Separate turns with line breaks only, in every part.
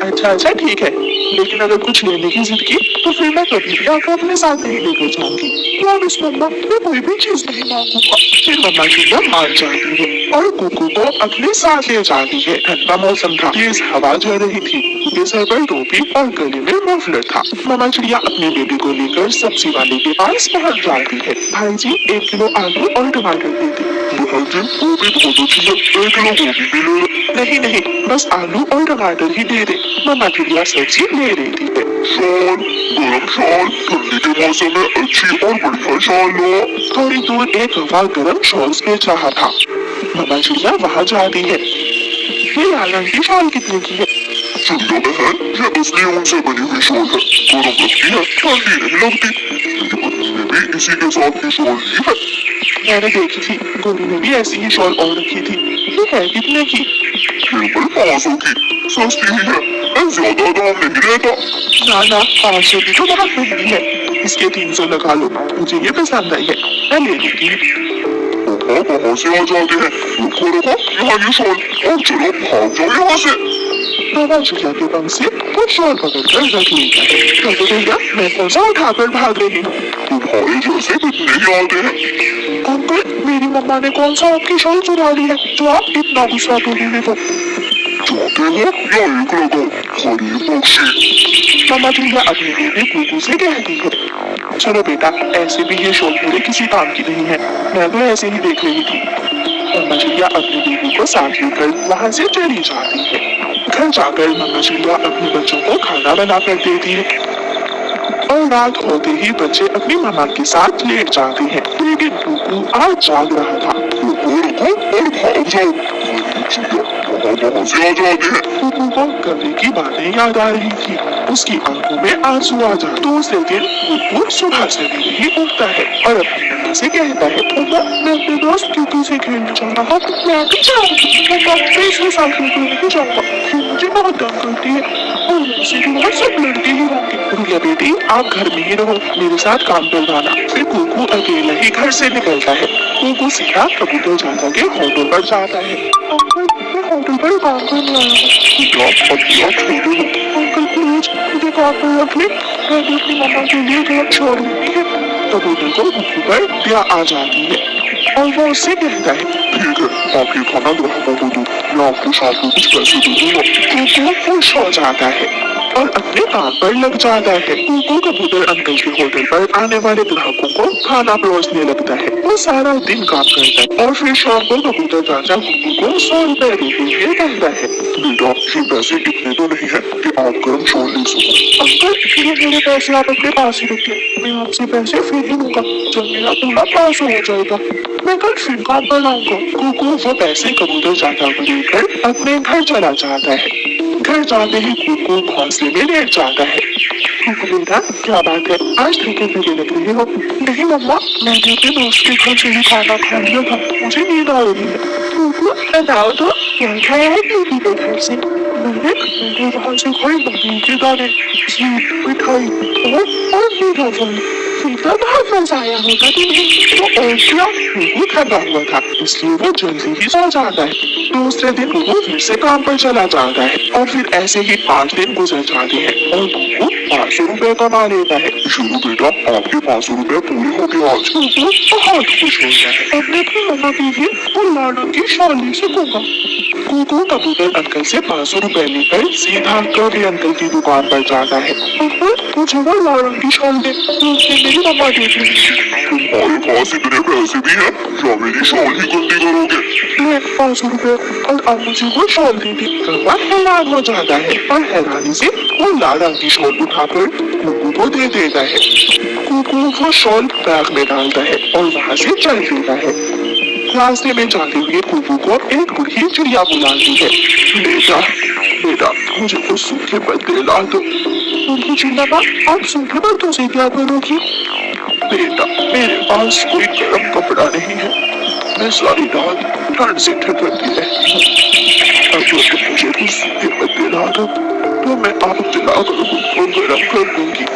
अच्छा ठीक है, लेकिन अगर कुछ लेने की जिद की तो फिर मैं कभी भी आपको अपने साथ नहीं लेकर जाऊंगी। प्रॉमिस मम्मा, मैं कोई भी चीज नहीं मांगूंगा। फिर मम्मा चिड़िया मान जाती है और कुकू को अपने साथ ले जाती है। ठंडा मौसम था, तेज हवा चल रही थी, उनके सर पर टोपी और गले में मफलर था। मम्मा चिड़िया अपने बेबी को लेकर सब्जी वाले के पास पहुंच जाती है। भाई जी 1 किलो आलू और टमाटर दे दी। भाई जी वो भी बहुत अच्छी है, 1 किलो गोभी भी ले लो। नहीं, बस आलू और टमाटर ही दे दे। मम्मा चिड़िया सब्जी ले रही है। शॉल, गरम शॉल, ठंडी के मौसम में अच्छी और बढ़िया शॉल लो। थोड़ी दूर एक हवा गरम शॉल बेच रहा था। मम्मा चिड़िया वहाँ जाती है। ये लाल रंग की शॉल कितने की है? चिड़िया बहन, ये असली ऊन से बनी हुई शॉल है, गरम लगती है, ठंडी नहीं लगती। मेरी पत्नी ने भी इसी के साथ ये शॉल ली है। मैंने देखी थी, गोरी ने भी ऐसी ही शॉल और रखी थी। ये है कितने की? केवल 500 की, सस्ती ही है, ज्यादा दाम नहीं रहता। ना 500 की तो बहुत महंगी है, इसके 300 लगा लो, मुझे ये पसंद आई है, मैं ले लूंगी। कहाँ से आ जाते हैं? रुको, यहाँ ये शॉल, और चलो भाग जाओ यहाँ से। बाबा चिड़िया के पंख से वो शॉल पकड़कर रख लेता है। चलो भैया, मैं कौन सा उठाकर भाग रही हूँ? तुम्हारे जैसे कितने ही आते हैं। अंकल, मेरी मम्मा ने कौन सा आपकी शॉल चुरा ली है जो आप इतना गुस्सा कर रहे हो? चाहते हो या एक लगाओ, खरीद बख्शे। मम्मा चिड़िया अपने बेटे कुकू से कहती है, चलो बेटा, ऐसे भी ये शॉल मेरे किसी काम की नहीं है, मैं तो ऐसे ही देख रही थी। मम्मा चिड़िया अपने बेबी को साथ लेकर वहाँ से चली जाती है। घर जाकर मम्मा चिड़िया अपने बच्चों को खाना बनाकर देती है और रात होते ही बच्चे अपनी मम्मा के साथ लेट जाते हैं। लेकिन कुकू आज जाग रहा था। और भाग जाओ, कहाँ से आ जाते हैं? कुकू को कभी की बातें याद आ रही थी, उसकी आंखों में आंसू आ जाते। दूसरे दिन कुकू सुबह से ही उठता है और अपनी मम्मा से कहता है, मम्मा मैं अपने दोस्त क्यूकी से खेलने जा रहा हूँ, मैं भी जाऊँगी। मम्मा मैं इसके साथ खेलने नहीं जाऊँगा, वो मुझे बहुत तंग करती है और मुझसे भी सब लड़के ही होंगे। रुलिया बेटी, आप घर में ही रहो, मेरे साथ काम करवाना। फिर कुकू अकेला ही घर से निकलता है। कुकू सीधा कबूतर चाचा के होटल पर जाता है। अंकल, मैं होटल पर काम करने आया हूँ। अंकल प्लीज मुझे काम पर रख ले, मैं भी अपनी मम्मा के लिए घर छोड़ रही है। कबूतर को कुकू पर दया आ जाती है और वो उससे कहता है, ठीक है, आप ये खाना ग्रह को दो, मैं आपको शाम को कुछ पैसे दे दूंगा। कुकू खुश हो जाता है और अपने काम पर लग जाता है। कुकू कबूतर अंकल के होटल पर आने वाले ग्राहकों को खाना परोसने लगता है। वो सारा दिन काम करता है और फिर शाम को कबूतर चाचा कुकू को 100 रुपए देते हुए कहता है, बेटा ये पैसे इतने तो नहीं है कि आप गर्म शॉल ले सको। अंकल ये मेरे पैसे आप अपने पास ही रखिए, मैं आपसे पैसे फिर ही लूंगा जब मेरा पूरा 500 हो जाएगा, मैं कल फिर काम पर आऊंगा। कुकू वो पैसे कबूतर चाचा को देकर अपने घर चला जाता है। घर जाते ही कुकू घोंसले में लेट जाता है। कुकू बेटा क्या बात है, आज थके थके लग रही हो? नहीं मम्मा, मैंने अपने दोस्त के घर से ही खाना खा लिया था, मुझे नींद आ रही है। कुकू बताओ तो क्या खाया है दीदी के घर से? मैंने वहाँ से खाई मम्मी के दाने, खीर, मिठाई और मीठा फल। फिर तो बहुत मजा आया होगा तुम्हें। तो और क्या, कुकू थका हुआ था इसलिए वो जल्दी ही सो जाता है। दूसरे दिन कुकू फिर से काम पर चला जाता है और फिर ऐसे ही 5 दिन गुजर जाते हैं और कुकू 500 रुपए कमा लेता है। शुरू बेटा, आपके 500 रुपए पूरे हो गए आज। कुकू बहुत खुश होता है, अब मैं अपनी मम्मा की भी और लाडो की शॉल ले सकूंगा। कुकू कबूतर अंकल से 500 रुपए लेकर सीधा कभी अंकल की दुकान पर जाता है। अंकल मुझे वो लाल रंग की शॉल दे, मेरी मम्मा दे दी। तुम्हारे पास इतने पैसे भी हैं या मेरी शॉल ही गंदी करोगे? ले 500 रुपए और अब मुझे वो शॉल दे दी। कौवा हैरान हो जाता है और हैरानी से वो लाल रंग की शॉल उठाकर कुकू को दे देता है। कुकू वो शॉल बैग में डालता है और वहाँ से चल देता है। रास्ते में जाते हुए कुकू को एक बूढ़ी चिड़िया बुलाती है। बेटा मुझे कुछ सूखे पत्ते ला दो। बूढ़ी चिड़िया, आप सूखे पत्तों से क्या करोगी? बेटा मेरे पास कोई गर्म कपड़ा नहीं है, मैं सारी रात ठंड से ठिठुरती रहती हूँ। अगर तुम मुझे कुछ सूखे पत्ते ला दो तो मैं आग जलाकर उनको गर्म कर दूंगी।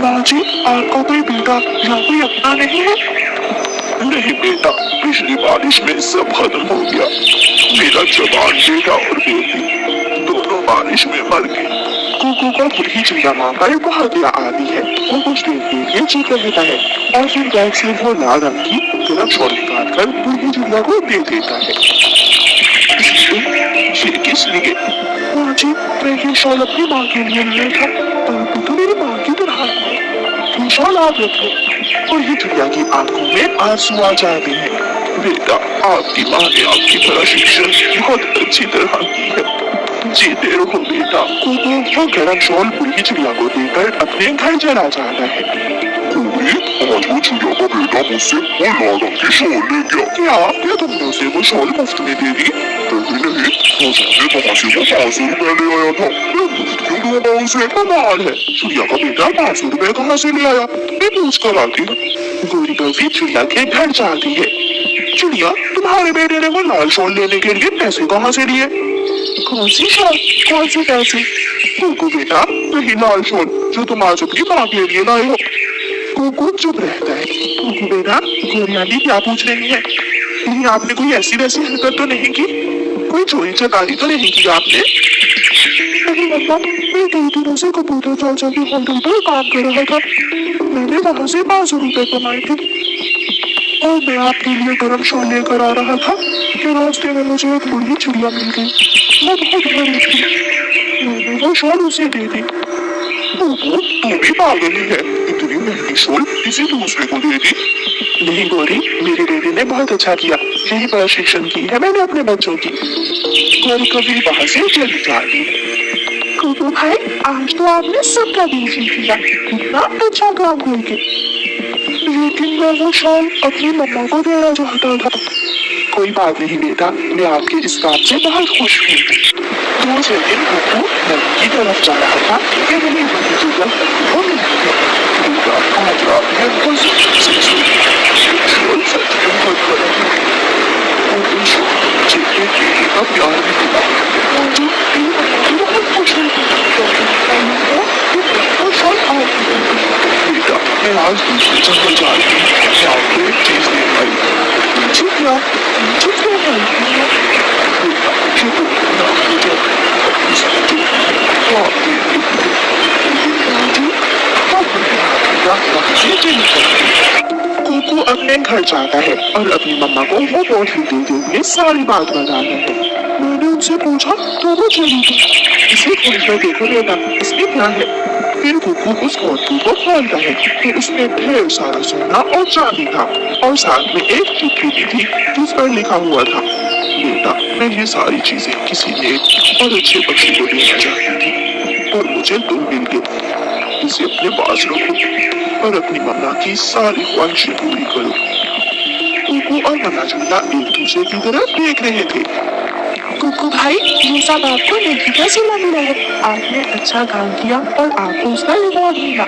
माँ जी, आपका कोई बेटा या कोई अपना नहीं है? नहीं बेटा, पिछली बारिश में सब खत्म हो गया। मेरा जवान बेटा और बेटी दोनों बारिश में मर गई। कुकू को बुढ़ी चिड़िया माँ पर बहुत याद आती है। वो कुछ देर के लिए चुप रहता है और फिर बैग से वो लाल रंग की गर्म शॉल निकाल कर बुढ़ी चिड़िया को दे देता है। ये किस लिए? माँ जी, मैं ये शॉल अपनी माँ के लिए लिया था, पर तो मेरी माँ की तरह है। ये शॉल आप रखो। बुढ़ी चिड़िया की आंखों में आंसू आ जाते हैं। बेटा, आपकी माँ ने आपकी प्रशिक्षण बहुत अच्छी तरह की है। जीते रहो बेटा। कुकू वो गरम शॉल बुढ़ी चिड़िया को देकर अपने घर चला जाता है। आज वो चिड़िया का बेटा मुझसे वो लाल रंग की शॉल ले गया। क्या तुमने उसे वो शॉल मुफ्त में दे दी? नहीं, उसने कहाँ से वो 500 रुपए ले आया था। मैं मुफ्त क्यों दूंगा उसे? कमाल है, चिड़िया का बेटा 500 रुपए कहाँ से ले आया? मैं पूछ कर आती हूँ। गोरी बर्फी चिड़िया के घर जाती है। चिड़िया, तुम्हारे बेटे ने वो लाल शॉल लेने के लिए पैसे कहाँ से लिए? कौन सी शॉल? कौन सी पैसे? कुकू बेटा, वही लाल शॉल जो तुम आज अपनी माँ के लिए लाए हो। कुकू चुप रहता है। कुकू बेटा, गोरी आंटी क्या पूछ रही है? कहीं आपने कोई ऐसी वैसी हरकत तो नहीं की? कोई चोरी चकारी तो नहीं की आपने? नहीं मम्मा, मैं 3 दिनों से कबूतर चाचा के होटल पर काम कर रहा था। मैंने वहाँ से 500 रुपए कमाए थे और मैं आपके लिए गरम शॉल लेकर आ रहा था कि रास्ते में मुझे एक बुढ़ी चिड़िया मिल गई। मैं बहुत गरीब थी, मैंने वो शॉल उसे दे दी। तू भी पागल है, इतनी महंगी शॉल किसी दूसरे को दे दी? नहीं गौरी, मेरे बेटे ने बहुत अच्छा किया, यही प्रशिक्षण की है मैंने अपने बच्चों की। गौरी कभी वहाँ से चली जाती है। कुकू भाई, आज तो आपने सबका दिल जीत लिया, कितना अच्छा काम करके। लेकिन मैं वो शॉल अपनी मम्मा को देना चाहता था। कोई बात नहीं बेटा, मैं आपके इस काम से बहुत खुश हूँ। दूसरे दिन कुकू नदी की तरफ जा रहा था कि मैंने बड़ी चिड़िया को मिली है। बेटा, आज रात में बहुत शॉल सच में बहुत बड़ा है और उस चिड़िया के का प्यार भी मिला। मुझे बहुत खुश हूँ वो शॉल आपकी है। बेटा, मैं आज दूसरी जगह जा रही हूँ, मैं आपको एक चीज दे पाई। चिड़िया, मुझे क्या चाहिए? बेटा, शुक्र ना मुझे कुकू अपने घर जाता है और अपनी मम्मा को वो पोटली देते हुए सारी बात बताता है। मैंने उनसे पूछा तो वो चली गई। इसे खोलकर देखो बेटा, इसमें क्या है? फिर कुकू उस पोटली को खोलता है तो उसमें ढेर सारा सोना और चांदी था और साथ में एक चिट्ठी भी थी जिस पर लिखा हुआ था, बेटा, मैं ये सारी चीजें किसी एक और अच्छे पक्षी को देना चाहती थी और मुझे तुम मिल गए। इसे अपने पास रखो और अपनी मम्मा की सारी ख्वाहिशें पूरी करो। कुकू और मम्मा चिड़िया एक दूसरे की तरफ देख रहे थे। कुकू भाई, ये सब आपको नहीं कैसे लग रहा है? आपने अच्छा काम किया और आपको उसका रिवॉर्ड मिला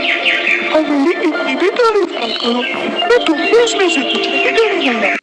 और मेरी इतनी भी तारीफ मत करो, मैं तुमको इसमें से कुछ नहीं देने वाला।